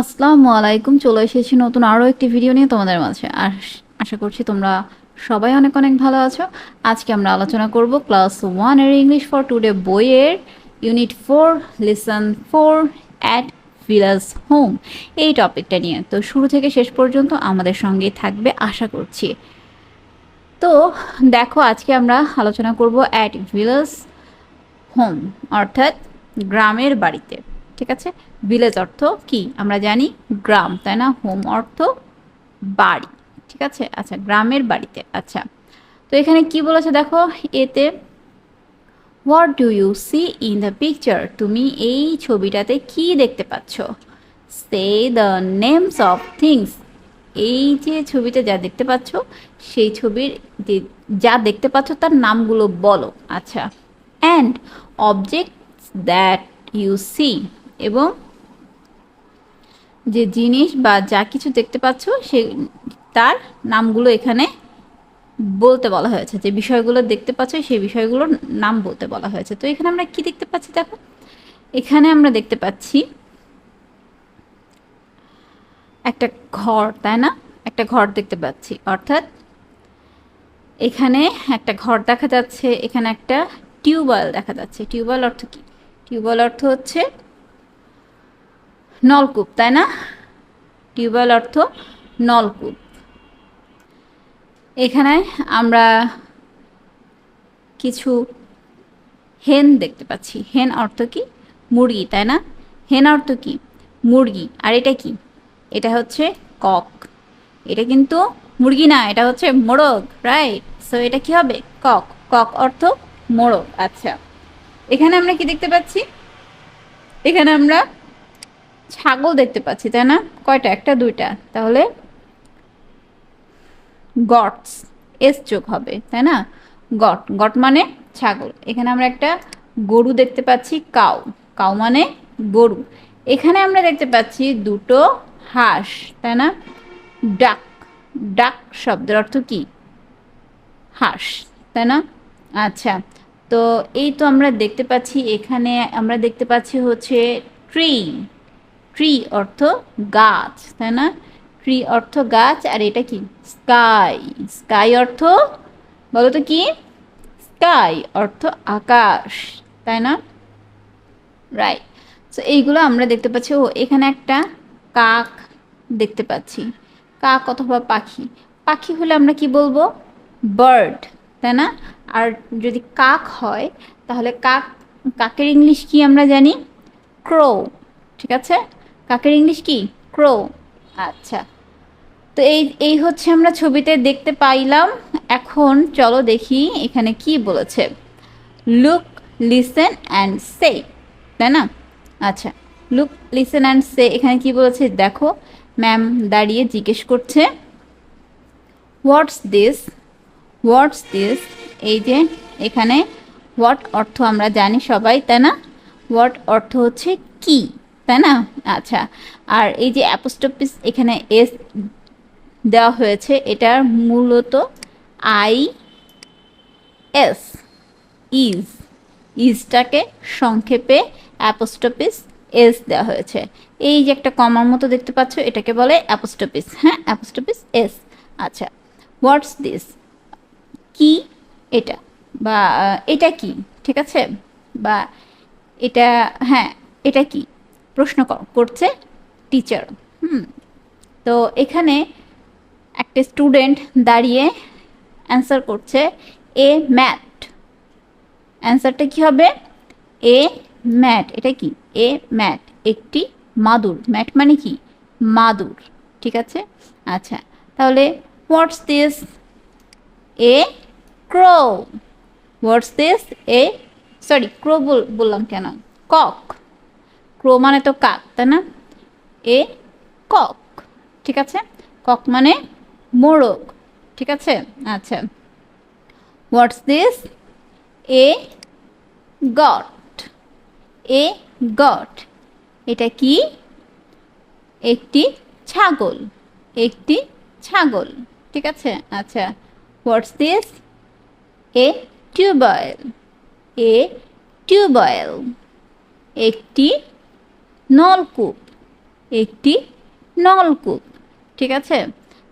আসসালামু আলাইকুম। চলে এসেছি নতুন আরও একটি ভিডিও নিয়ে তোমাদের মাঝে। আর আশা করছি তোমরা সবাই অনেক অনেক ভালো আছো। আজকে আমরা আলোচনা করব ক্লাস 1 এর ইংলিশ ফর টুডে বইয়ের unit 4 lesson 4 at village home এই টপিকটা নিয়ে। তো শুরু থেকে শেষ পর্যন্ত আমাদের সঙ্গেই থাকবে আশা করছি। তো দেখো, আজকে আমরা আলোচনা করব অ্যাট ভিলেজ হোম অর্থাৎ গ্রামের বাড়িতে। ঠিক আছে, ভিলেজ অর্থ কি আমরা জানি, গ্রাম, তাই না? হোম অর্থ বাড়ি। ঠিক আছে, আচ্ছা, গ্রামের বাড়িতে। আচ্ছা, তো এখানে কি বলেছে দেখো, এতে what do you see in the picture, তুমি এই ছবিটাতে কি দেখতে পাচ্ছ? Say the names of things, এই যে ছবিতে যা দেখতে পাচ্ছ সেই ছবির যা দেখতে পাচ্ছ তার নামগুলো বলো। আচ্ছা, and objects that you see, এবং যে জিনিস বা যা কিছু দেখতে পাচ্ছ সে তার নামগুলো এখানে বলতে বলা হয়েছে। যে বিষয়গুলো দেখতে পাচ্ছ সেই বিষয়গুলোর নাম বলতে বলা হয়েছে। তো এখানে আমরা কি দেখতে পাচ্ছি দেখো, এখানে আমরা দেখতে পাচ্ছি একটা ঘর, তাই না? একটা ঘর দেখতে পাচ্ছি, অর্থাৎ এখানে একটা ঘর দেখা যাচ্ছে। এখানে একটা টিউবওয়েল দেখা যাচ্ছে। টিউবওয়েল অর্থ কি? টিউবওয়েল অর্থ হচ্ছে নলকূপ, তাই না? টিউবওয়েল অর্থ নলকূপ। এখানে আমরা কিছু হেন দেখতে পাচ্ছি। হেন অর্থ কি? মুরগি, তাই না? হেন অর্থ কি? মুরগি। আর এটা কি? এটা হচ্ছে কক। এটা কিন্তু মুরগি না, এটা হচ্ছে মোরগ, রাইট? সো এটা কি হবে? কক। কক অর্থ মোরগ। আচ্ছা, এখানে আমরা কি দেখতে পাচ্ছি? এখানে আমরা ছাগল দেখতে পাচ্ছি, তাই না? কয়টা? একটা, দুইটা। তাহলে গটস, এস যোগ হবে, তাই না? গট, গট মানে ছাগল। এখানে আমরা একটা গরু দেখতে পাচ্ছি, কাউ। কাউ মানে গরু। এখানে আমরা দেখতে পাচ্ছি দুটো হাঁস, তাই না? ডাক, ডাক শব্দের অর্থ কি? হাঁস, তাই না? আচ্ছা, তো এই তো আমরা দেখতে পাচ্ছি, এখানে আমরা দেখতে পাচ্ছি হচ্ছে ট্রি। ট্রি অর্থ গাছ, তাই না? ট্রি অর্থ গাছ। আর এটা কি? স্কাই। স্কাই অর্থ বলো তো কি? স্কাই অর্থ আকাশ, তাই না? রাইট। সো এইগুলো আমরা দেখতে পাচ্ছি। ও এখানে একটা কাক দেখতে পাচ্ছি। কাক অথবা পাখি। পাখি হলে আমরা কি বলবো? বার্ড, তাই না? আর যদি কাক হয় তাহলে কাকের ইংলিশ কি আমরা জানি? ক্রো। ঠিক আছে, কাকের ইংলিশ কি? ক্রো। আচ্ছা, তো এই এই হচ্ছে আমরা ছবিতে দেখতে পাইলাম। এখন চলো দেখি এখানে কি বলেছে। লুক, লিসেন অ্যান্ড সে, তাই না? আচ্ছা, লুক, লিসেন অ্যান্ড সে, এখানে কি বলেছে দেখো, ম্যাম দাঁড়িয়ে জিজ্ঞেস করছে হোয়াটস দিস, হোয়াটস দিস। এই যে এখানে হোয়াট অর্থ আমরা জানি সবাই, তাই না? হোয়াট অর্থ হচ্ছে কি, তাই না? আচ্ছা, আর এই যে অ্যাপোস্ট্রফিস এখানে এস দেওয়া হয়েছে, এটার মূলত আই এস, ইজ, ইজটাকে সংক্ষেপে অ্যাপোস্ট্রফিস এস দেওয়া হয়েছে। এই যে একটা কমার মতো দেখতে পাচ্ছ, এটাকে বলে অ্যাপোস্ট্রফিস। হ্যাঁ, অ্যাপোস্ট্রফিস এস। আচ্ছা, হোয়াটস দিস, কি এটা, বা এটা কি? ঠিক আছে, বা এটা, হ্যাঁ, এটা কি? প্রশ্ন করছে টিচার। তো এখানে একটা স্টুডেন্ট দাঁড়িয়ে অ্যান্সার করছে এ ম্যাট। অ্যান্সারটা কি হবে? A mat. এটা কি? এ ম্যাট, একটি মাদুর। ম্যাট মানে কি? মাদুর। ঠিক আছে, আচ্ছা, তাহলে what's this? A crow. What's this? A, sorry, crow বললাম কেন? কক। ক্রো মানে তো কাক, তাই না? A cock. ঠিক আছে, কক মানে মোরগ। ঠিক আছে, আচ্ছা, what's this? A goat. A goat, এটা কি? একটি ছাগল। একটি ছাগল। ঠিক আছে, আচ্ছা, what's this? A tube well. A tube well, একটি নলকূপ। একটি নলকূপ। ঠিক আছে,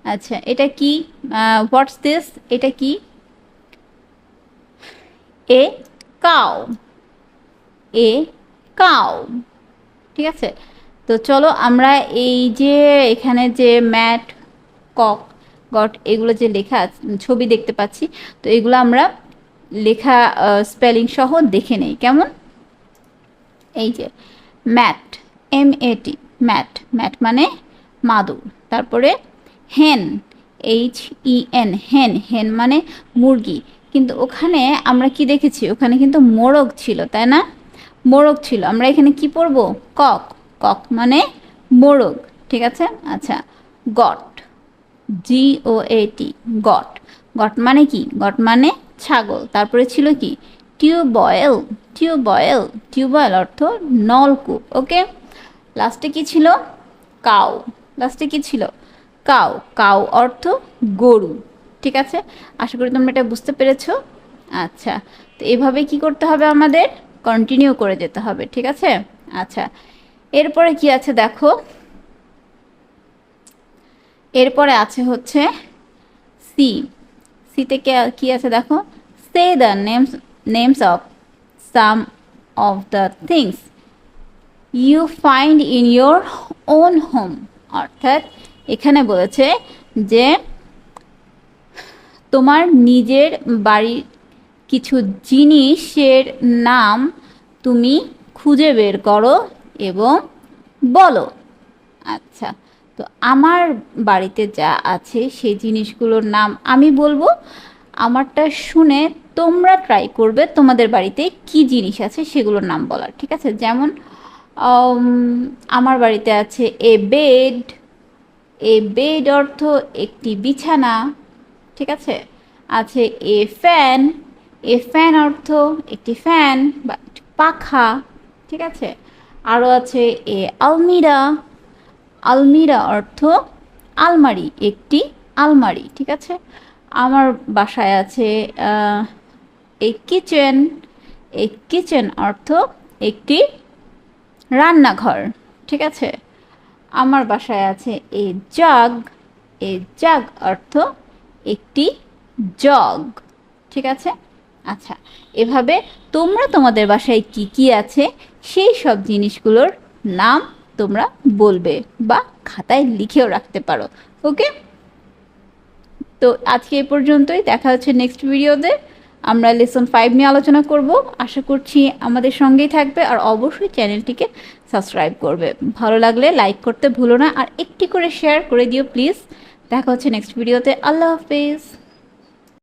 আচ্ছা এটা কি, হোয়াটস দিস, এটা কি, এ কাউ, এ কাউ। ঠিক আছে, তো চলো আমরা এই যে এখানে যে ম্যাট, কক, গট এগুলো যে লেখা ছবি দেখতে পাচ্ছি, তো এগুলো আমরা লেখা স্পেলিং সহ দেখে নেই কেমন। এই যে ম্যাট, MAT, ম্যাট, ম্যাট মানে মাদুর। তারপরে হেন, HEN, হেন, হেন মানে মুরগি। কিন্তু ওখানে আমরা কি দেখেছি, ওখানে কিন্তু মোরগ ছিল, তাই না, মোরগ ছিল। আমরা এখানে কি পড়ব, কক, কক মানে মোরগ। ঠিক আছে, আচ্ছা গট, GOAT, গট, গট মানে কি, গট মানে ছাগল। তারপরে ছিল কি টিউবওয়েল, টিউবওয়েল, টিউবওয়েল অর্থ নলকূপ। ওকে, লাস্টে কি ছিল, কাউ, লাস্টে কি ছিল, কাউ, কাউ অর্থ গরু। ঠিক আছে, আশা করি তোমরা এটা বুঝতে পেরেছো। আচ্ছা, তো এভাবে কি করতে হবে, আমাদের কন্টিনিউ করে যেতে হবে। ঠিক আছে, আচ্ছা এরপরে কি আছে দেখো, এরপরে আছে হচ্ছে সি, সিতে কি আছে দেখো, say the names, names of some of the things you find in your own home. অর্থাৎ এখানে বলেছে যে তোমার নিজের বাড়ির কিছু জিনিসের নাম তুমি খুঁজে বের করো এবং বলো। আচ্ছা, তো আমার বাড়িতে যা আছে সেই জিনিসগুলোর নাম আমি বলবো, আমারটা শুনে তোমরা ট্রাই করবে তোমাদের বাড়িতে কি জিনিস আছে সেগুলোর নাম বলার। ঠিক আছে, যেমন আমার বাড়িতে আছে এ বেড, এ বেড অর্থ একটি বিছানা। ঠিক আছে, আছে এ ফ্যান, এ ফ্যান অর্থ একটি ফ্যান বা পাখা। ঠিক আছে, আরও আছে এ আলমিরা, আলমিরা অর্থ আলমারি, একটি আলমারি। ঠিক আছে, আমার বাসায় আছে এ কিচেন, এ কিচেন অর্থ একটি রান্নাঘর। ঠিক আছে, আমার বাসায় আছে এ জাগ, এ জাগ অর্থ একটি জগ। ঠিক আছে, আচ্ছা এভাবে তোমরা তোমাদের বাসায় কি কি আছে সেই সব জিনিসগুলোর নাম তোমরা বলবে বা খাতায় লিখেও রাখতে পারো। ওকে, তো আজকে এই পর্যন্তই, দেখা হচ্ছে নেক্সট ভিডিওতে। আমরা লেসন 5 নিয়ে আলোচনা করব। আশা করছি আমাদের সঙ্গেই থাকবে আর অবশ্যই চ্যানেলটিকে সাবস্ক্রাইব করবে। ভালো লাগলে লাইক করতে ভুলো না আর একটি করে শেয়ার করে দিও প্লিজ। দেখা হচ্ছে নেক্সট ভিডিওতে। আল্লাহ হাফেজ।